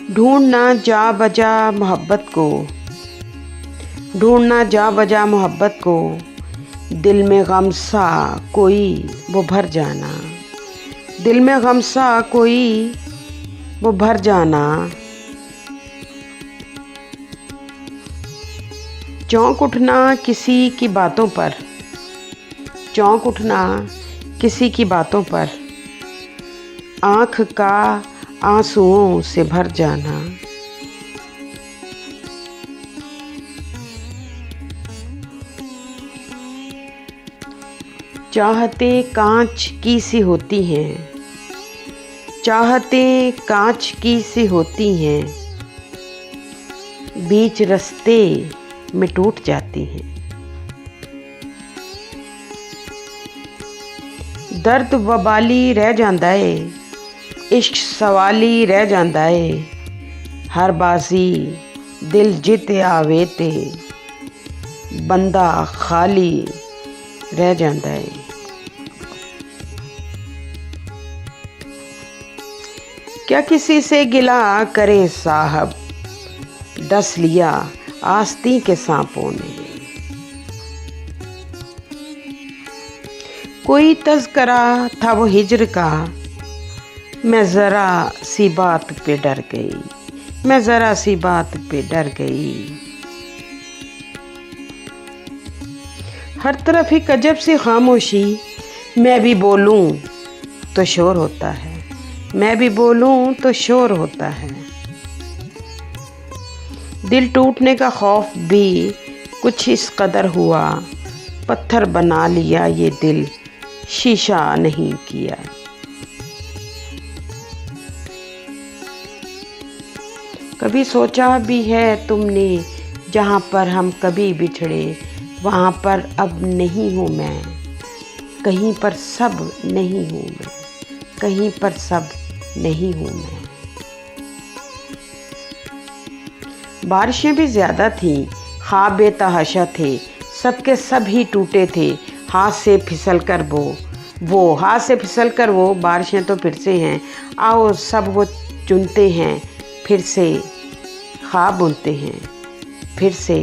ढूंढना जा बजा मोहब्बत को, ढूंढना जा बजा मोहब्बत को, दिल में गम सा कोई वो भर जाना, दिल में गम सा कोई वो भर जाना। चौंक उठना किसी की बातों पर, चौंक उठना किसी की बातों पर, आँख का आंसुओं से भर जाना। चाहते कांच की सी होती हैं, चाहते कांच की सी होती हैं, बीच रास्ते में टूट जाती हैं। दर्द वबाली रह जांदा है, इश्क सवाली रह जांदा है, हर बाजी दिल जित आवे ते बंदा खाली रह जांदा है। क्या किसी से गिला करे साहब, डस लिया आस्तीं के सांपों ने। कोई तज़करा था वो हिज्र का, मैं ज़रा सी बात पे डर गई, मैं ज़रा सी बात पे डर गई। हर तरफ एक अजब सी खामोशी, मैं भी बोलूं तो शोर होता है, मैं भी बोलूं तो शोर होता है। दिल टूटने का खौफ भी कुछ इस कदर हुआ, पत्थर बना लिया ये दिल, शीशा नहीं किया। कभी सोचा भी है तुमने, जहाँ पर हम कभी बिछड़े वहाँ पर अब नहीं हूँ मैं, कहीं पर सब नहीं हूँ मैं, कहीं पर सब नहीं हूँ मैं। बारिशें भी ज़्यादा थीं, ख्वाब बेतहाशा थे, सबके सब ही टूटे थे, हाथ से फिसल कर वो हाथ से फिसल कर वो बारिशें तो फिर से हैं, आओ सब वो चुनते हैं, फिर से ख्वाब बुनते हैं, फिर से